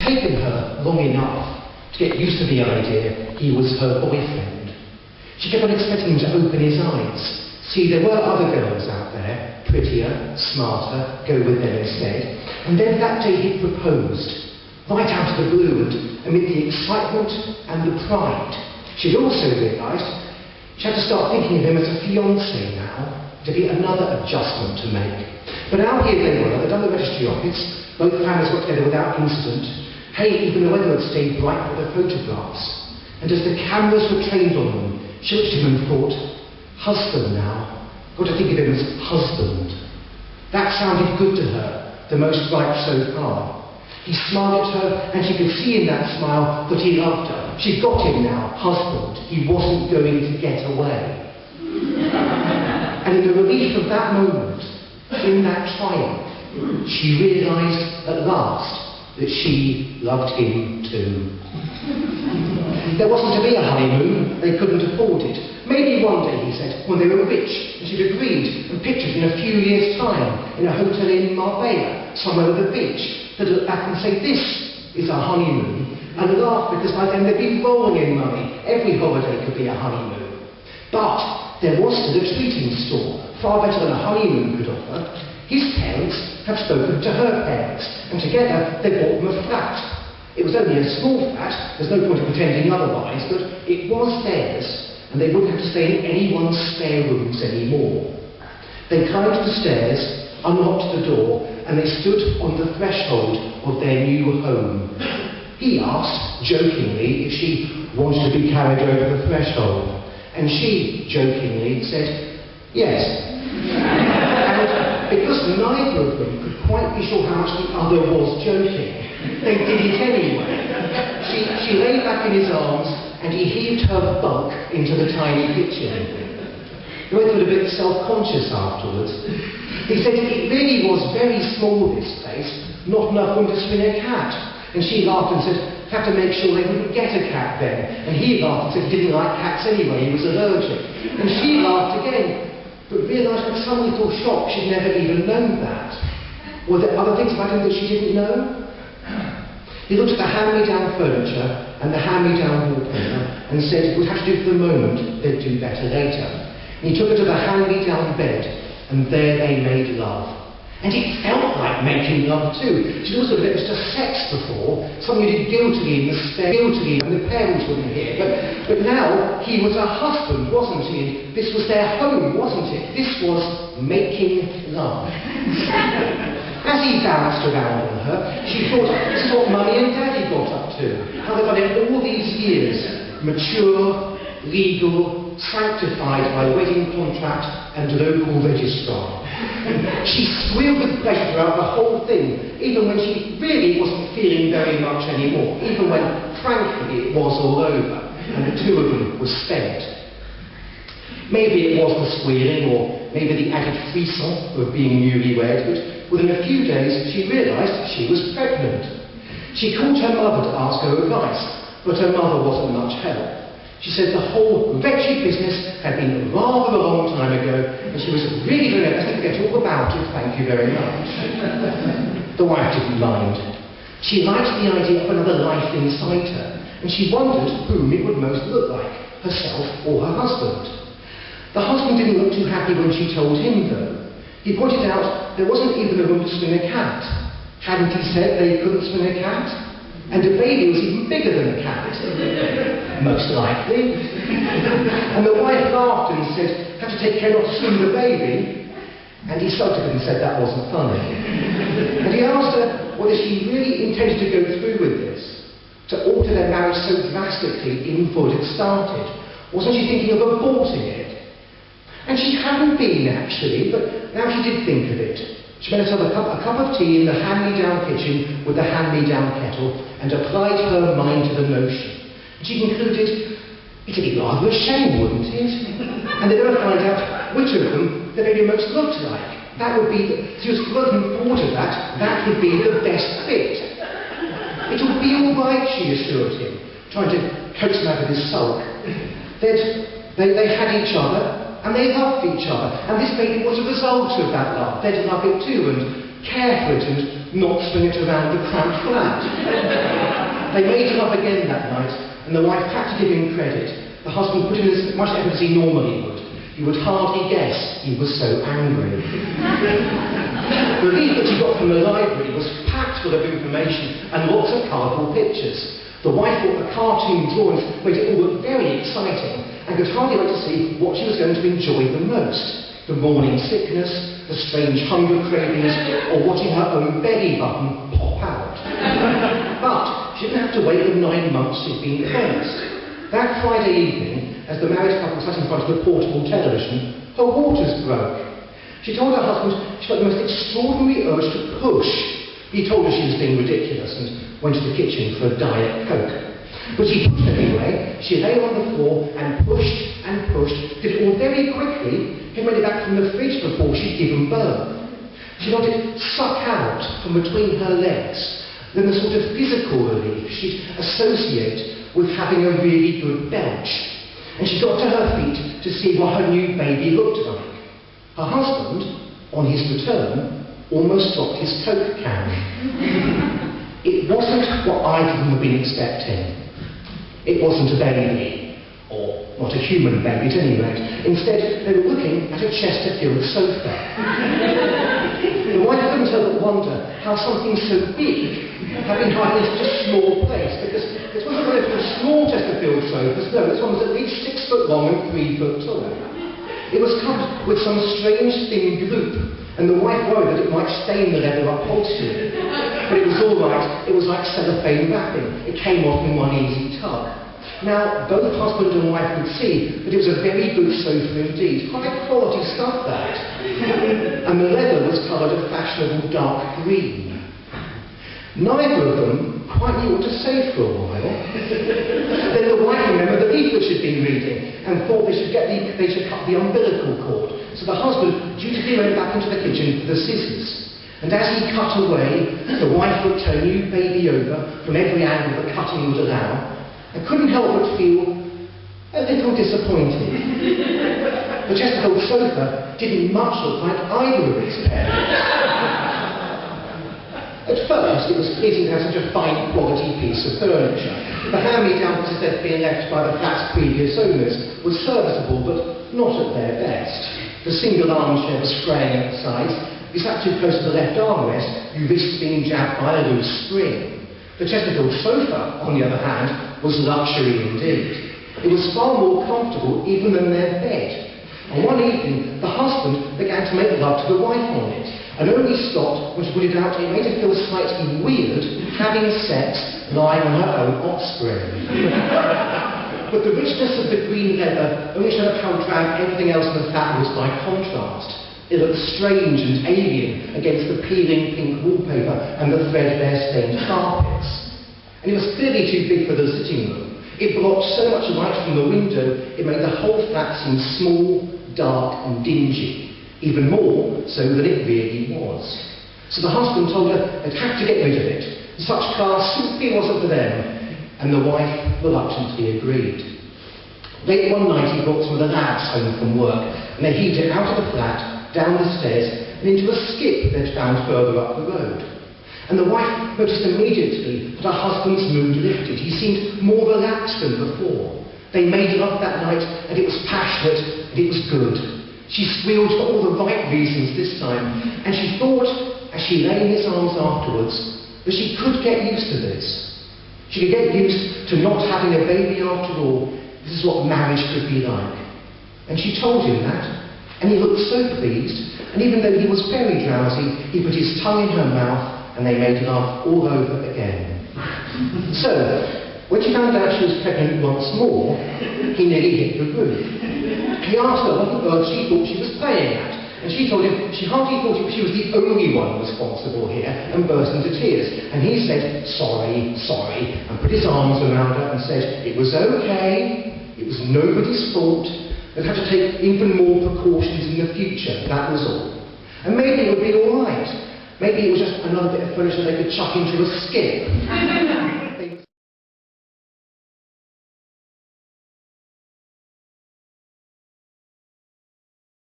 taken her long enough to get used to the idea he was her boyfriend. She kept on expecting him to open his eyes. See, there were other girls out there, prettier, smarter, go with them instead. And then that day he proposed, right out of the blue, and amid the excitement and the pride. She'd also realised she had to start thinking of him as a fiancé now, to be another adjustment to make. But now here they were, they'd done the registry office, both families got together without incident. Hey, even the weather had stayed bright with their photographs. And as the cameras were trained on them, she looked at him and thought, husband now, got to think of him as husband. That sounded good to her, the most right so far. He smiled at her, and she could see in that smile that he loved her. She'd got him now, husband. He wasn't going to get away. And in the relief of that moment, in that triumph, she realised at last that she loved him too. There wasn't to be a honeymoon, they couldn't afford it. Maybe one day, he said, when they were rich, and she'd agreed and pictured in a few years' time in a hotel in Marbella, somewhere with a beach, they'd look back and say, this is our honeymoon, and laugh because by then they'd be rolling in money. Every holiday could be a honeymoon. But there was still a treating store, far better than a honeymoon could offer. His parents had spoken to her parents, and together they bought them a flat. It was only a small flat, there's no point in pretending otherwise, but it was theirs, and they wouldn't have to stay in anyone's spare rooms anymore. They climbed the stairs, unlocked the door, and they stood on the threshold of their new home. He asked, jokingly, if she wanted to be carried over the threshold, and she, jokingly, said, yes. And because neither of them could quite be sure how much the other was joking, they did it anyway. She lay back in his arms, and he heaved her bulk into the tiny kitchen. He went a bit self-conscious afterwards. He said it really was very small, this place, not enough room to swing a cat. And she laughed and said, had to make sure they wouldn't get a cat then. And he laughed and said he didn't like cats anyway, he was allergic. And she laughed again, but realised with some little shock she'd never even known that. Were there other things about him that she didn't know? He looked at the hand-me-down furniture and the hand-me-down wallpaper and said it would have to do for the moment, they'd do better later. And he took her to the hand-me-down bed, and there they made love. And it felt like making love too. She'd also been Mr. Sex before, something you did guiltily in the spare, and the parents wouldn't hear. But now he was a husband, wasn't he? This was their home, wasn't it? This was making love. As he bounced around on her, she thought, this is what Mummy and Daddy got up to. How they've done it all these years. Mature, legal, sanctified by wedding contract and local registrar. She squealed with pleasure throughout the whole thing, even when she really wasn't feeling very much anymore, even when, frankly, it was all over, and the two of them were spent. Maybe it was the squealing, or maybe the added frisson of being newlywed, but within a few days she realised she was pregnant. She called her mother to ask her advice, but her mother wasn't much help. She said the whole wretched business had been rather a long time ago, and she was really going to forget all about it, thank you very much. The wife didn't mind. She liked the idea of another life inside her, and she wondered whom it would most look like, herself or her husband. The husband didn't look too happy when she told him, though. He pointed out there wasn't even a room to swing a cat. Hadn't he said they couldn't swing a cat? And a baby was even bigger than a cat. Most likely. And the wife laughed and said, had to take care not to swing the baby. And he started and said that wasn't funny. And he asked her whether she really intended to go through with this, to alter their marriage so drastically even before it had started. Wasn't she thinking of aborting it? And she hadn't been, actually, but now she did think of it. She made herself a cup of tea in the hand-me-down kitchen with the hand-me-down kettle and applied her mind to the notion. And she concluded, it'd be rather a shame, wouldn't it? And they'd never find out which of them the baby most looked like. That would be, she was looking forward to that, that would be the best fit. It'll be all right, she assured him, trying to coax him out of his sulk. They had each other, and they loved each other, and this baby was a result of that love. They'd love it too, and care for it, and not swing it around the cramped flat. They made him up again that night, and the wife had to give him credit. The husband put in as much effort as he normally would. You would hardly guess he was so angry. The leaf that he got from the library was packed full of information and lots of colourful pictures. The wife thought the cartoon drawings made it all look very exciting and could hardly wait to see what she was going to enjoy the most. The morning sickness, the strange hunger cravings, or watching her own belly button pop out. But she didn't have to wait the 9 months she'd been cleansed. That Friday evening, as the married couple sat in front of the portable television, her waters broke. She told her husband she felt the most extraordinary urge to push. He told her she was being ridiculous and went to the kitchen for a Diet Coke. But she pushed anyway. She lay on the floor and pushed, did it all very quickly, and made it back from the fridge before she'd given birth. She felt it suck out from between her legs, then the sort of physical relief she'd associate with having a really good belch. And she got to her feet to see what her new baby looked like. Her husband, on his return, almost dropped his Coke can. It wasn't what either of them had been expecting. It wasn't a baby, or not a human baby at any rate. Instead, they were looking at a Chesterfield sofa. The wife couldn't help but wonder how something so big had been hiding in such a small place, because this wasn't one of those small Chesterfield sofas. No, this one was at least 6 foot long and 3 foot tall. It was covered with some strange thin gloop, and the wife worried that it might stain the leather upholstery. But it was all right. It was like cellophane wrapping. It came off in one easy tug. Now, both husband and wife could see that it was a very good sofa indeed. High quality stuff, that. And the leather was coloured a fashionable dark green. Neither of them quite knew what to say for a while. Then the wife remembered the leaflet she'd been reading and thought they should cut the umbilical cord. So the husband dutifully went back into the kitchen for the scissors. And as he cut away, the wife looked her new baby over from every angle the cutting would allow, and couldn't help but feel a little disappointed. The Chesterfield sofa didn't much look like either of its parents. At first, it was pleasing to have such a fine quality piece of furniture. The hand-me-down that had been left by the flat's previous owners was serviceable, but not at their best. The single armchair was fraying at the sides. If you sat too close to the left armrest, you risked being jabbed by a loose spring. The Chesterfield sofa, on the other hand, was luxury indeed. It was far more comfortable even than their bed. And one evening, the husband began to make love to the wife on it, and only stopped when she put it out. It made her feel slightly weird having sex lying on her own offspring. But the richness of the green leather only showed up how drab everything else in the flat was by contrast. It looked strange and alien against the peeling pink wallpaper and the threadbare stained carpets. And it was clearly too big for the sitting room. It blocked so much light from the window, it made the whole flat seem small, dark and dingy. Even more so than it really was. So the husband told her they'd have to get rid of it. Such class simply wasn't for them, and the wife reluctantly agreed. Late one night he brought some of the lads home from work, and they heaved it out of the flat, down the stairs, and into a skip they'd found further up the road. And the wife noticed immediately that her husband's mood lifted. He seemed more relaxed than before. They made love that night, and it was passionate, and it was good. She squealed for all the right reasons this time, and she thought, as she lay in his arms afterwards, that she could get used to this. She could get used to not having a baby after all. This is what marriage could be like. And she told him that, and he looked so pleased, and even though he was very drowsy, he put his tongue in her mouth, and they made love all over again. So, when she found out she was pregnant once more, he nearly hit the roof. He asked her what on earth she thought she was playing at, and she told him she hardly thought she was the only one responsible here, and burst into tears. And he said, sorry, and put his arms around her and said, it was okay, it was nobody's fault, they'd have to take even more precautions in the future, that was all. And maybe it would be all right. Maybe it was just another bit of furniture they could chuck into a skip.